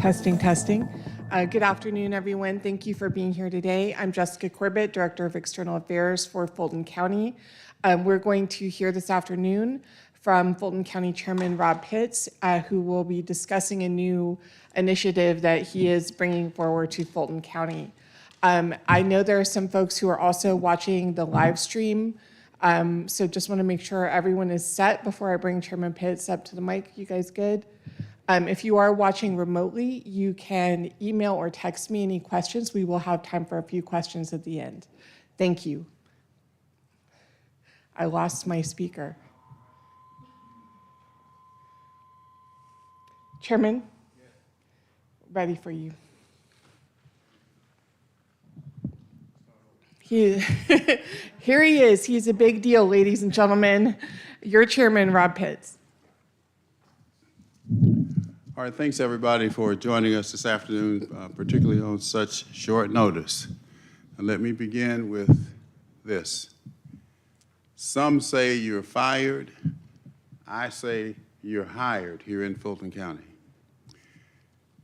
Testing, testing. Good afternoon, everyone. Thank you for being here today. I'm Jessica Corbett, Director of External Affairs for Fulton County. We're going to hear this afternoon from Fulton County Chairman Rob Pitts, who will be discussing a new initiative that he is bringing forward to Fulton County. I know there are some folks who are also watching the live stream, so just want to make sure everyone is set before I bring Chairman Pitts up to the mic. You guys good? If you are watching remotely, you can email or text me any questions. We will have time for a few questions at the end. Thank you. I lost my speaker. Chairman, ready for you. Here he is. He's a big deal, ladies and gentlemen. Your chairman, Rob Pitts. All right, thanks everybody for joining us this afternoon, particularly on such short notice. And let me begin with this. Some say you're fired. I say you're hired here in Fulton County.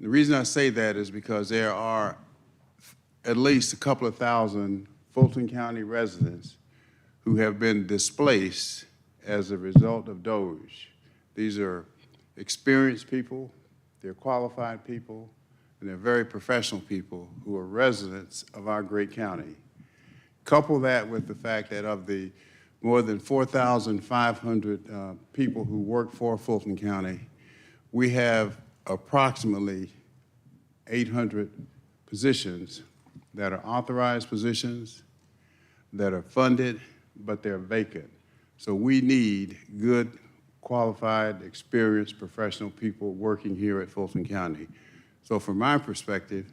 The reason I say that is because there are at least a couple of thousand Fulton County residents who have been displaced as a result of DOGE. These are experienced people, they're qualified people, and they're very professional people who are residents of our great county. Couple that with the fact that of the more than 4,500 people who work for Fulton County, we have approximately 800 positions that are authorized positions, that are funded, but they're vacant. So we need good, qualified, experienced, professional people working here at Fulton County. So from my perspective,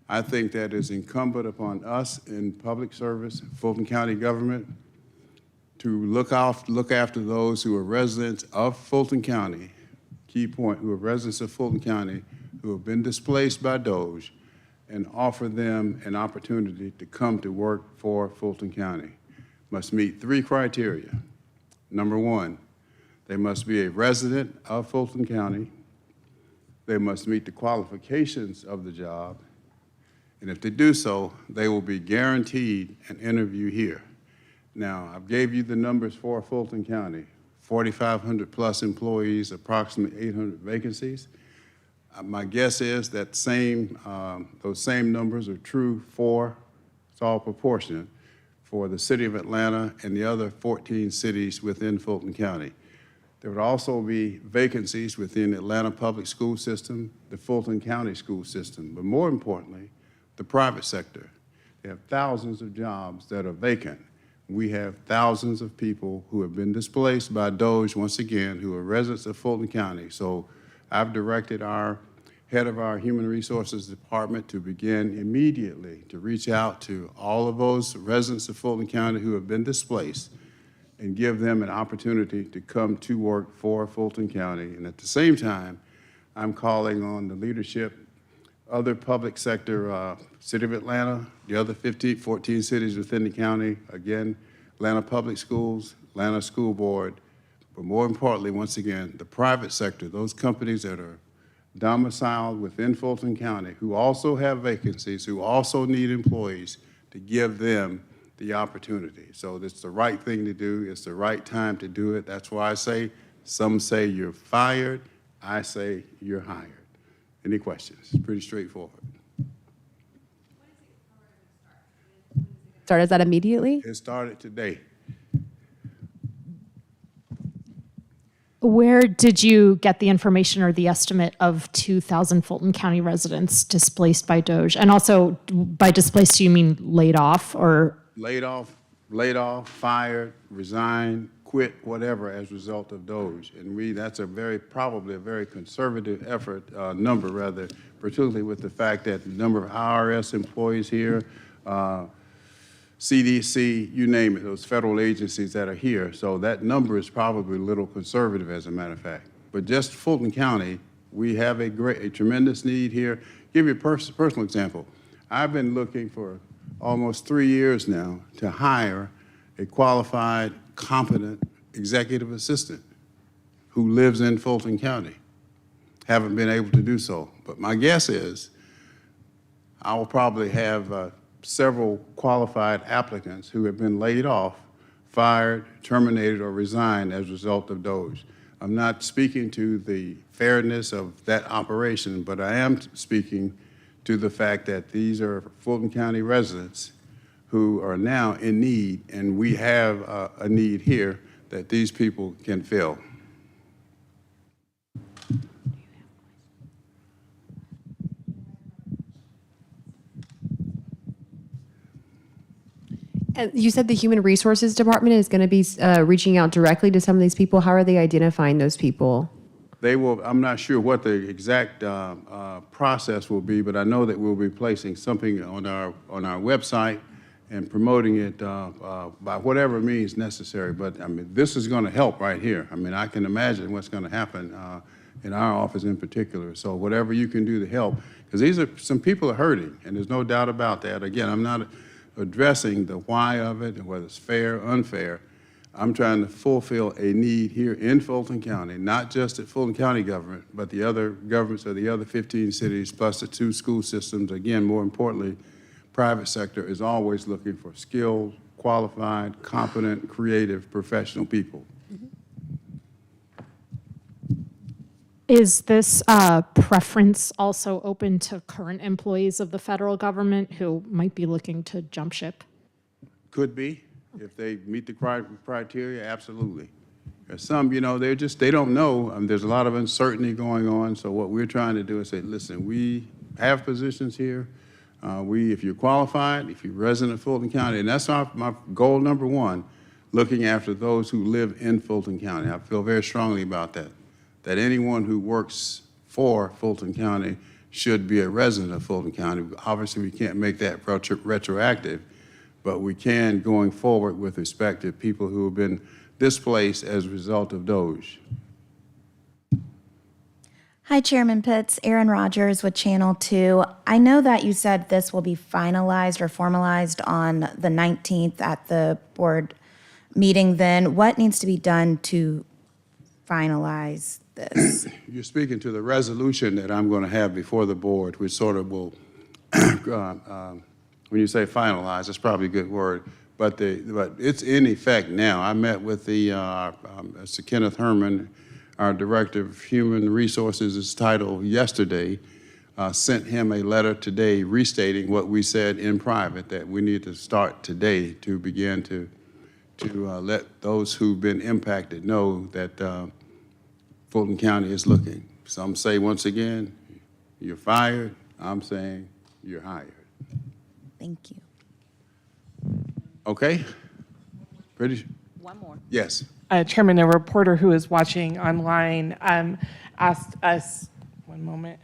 I think that it's incumbent upon us in public service, Fulton County government, to look after those who are residents of Fulton County, key point, who are residents of Fulton County, who have been displaced by DOGE, and offer them an opportunity to come to work for Fulton County. Must meet 3 criteria. Number 1, they must be a resident of Fulton County. They must meet the qualifications of the job. And if they do so, they will be guaranteed an interview here. Now, I've gave you the numbers for Fulton County, 4,500 plus employees, approximately 800 vacancies. My guess is that those same numbers are true for, it's all proportionate, for the city of Atlanta and the other 14 cities within Fulton County. There would also be vacancies within the Atlanta public school system, the Fulton County school system, but more importantly, the private sector. They have thousands of jobs that are vacant. We have thousands of people who have been displaced by DOGE, once again, who are residents of Fulton County. So I've directed our head of our Human Resources Department to begin immediately to reach out to all of those residents of Fulton County who have been displaced and give them an opportunity to come to work for Fulton County. And at the same time, I'm calling on the leadership, other public sector, City of Atlanta, the other 14 cities within the county, again, Atlanta Public Schools, Atlanta School Board, but more importantly, once again, the private sector, those companies that are domiciled within Fulton County, who also have vacancies, who also need employees, to give them the opportunity. So it's the right thing to do. It's the right time to do it. That's why I say, some say you're fired. I say you're hired. Any questions? It's pretty straightforward. Start, is that immediately? It started today. Where did you get the information or the estimate of 2,000 Fulton County residents displaced by DOGE? And also, by displaced, do you mean laid off or? Laid off, fired, resigned, quit, whatever, as a result of DOGE. And that's probably a very conservative number, particularly with the fact that the number of IRS employees here, CDC, you name it, those federal agencies that are here. So that number is probably a little conservative, as a matter of fact. But just Fulton County, we have a tremendous need here. Give you a personal example. I've been looking for almost 3 years now to hire a qualified, competent executive assistant who lives in Fulton County. haven't been able to do so. But my guess is I will probably have several qualified applicants who have been laid off, fired, terminated, or resigned as a result of DOGE. I'm not speaking to the fairness of that operation, but I am speaking to the fact that these are Fulton County residents who are now in need, and we have a need here that these people can fill. You said the Human Resources Department is going to be reaching out directly to some of these people. How are they identifying those people? They will, I'm not sure what the exact process will be, but I know that we'll be placing something on our website and promoting it by whatever means necessary. But I mean, this is going to help right here. I mean, I can imagine what's going to happen in our office in particular. So whatever you can do to help, because these are, some people are hurting, and there's no doubt about that. Again, I'm not addressing the why of it and whether it's fair or unfair. I'm trying to fulfill a need here in Fulton County, not just at Fulton County government, but the other governments of the other 15 cities, plus the 2 school systems. Again, more importantly, private sector is always looking for skilled, qualified, competent, creative, professional people. Is this preference also open to current employees of the federal government who might be looking to jump ship? Could be, if they meet the criteria, absolutely. There's some, you know, they don't know. There's a lot of uncertainty going on, so what we're trying to do is say, listen, we have positions here. If you're qualified, if you're resident of Fulton County, and that's my goal number 1, looking after those who live in Fulton County. I feel very strongly about that anyone who works for Fulton County should be a resident of Fulton County. Obviously, we can't make that retroactive, but we can going forward with respect to people who have been displaced as a result of DOGE. Hi, Chairman Pitts. Erin Rogers with Channel 2. I know that you said this will be finalized or formalized on the 19th at the board meeting then. What needs to be done to finalize this? You're speaking to the resolution that I'm going to have before the board, which sort of will, when you say finalize, that's probably a good word, but it's in effect now. I met with Sir Kenneth Herman, our Director of Human Resources' title yesterday, sent him a letter today restating what we said in private, that we need to start today to begin to let those who've been impacted know that Fulton County is looking. Some say, once again, you're fired. I'm saying you're hired. Thank you. Okay? Pretty? One more. Yes. Chairman, a reporter who is watching online asked us, one moment,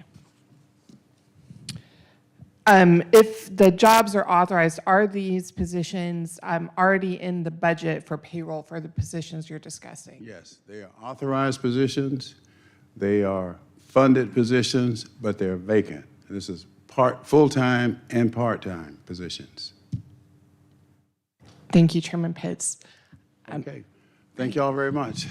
if the jobs are authorized, are these positions already in the budget for payroll for the positions you're discussing? Yes, they are authorized positions. They are funded positions, but they're vacant. This is full-time and part-time positions. Thank you, Chairman Pitts. Okay. Thank you all very much.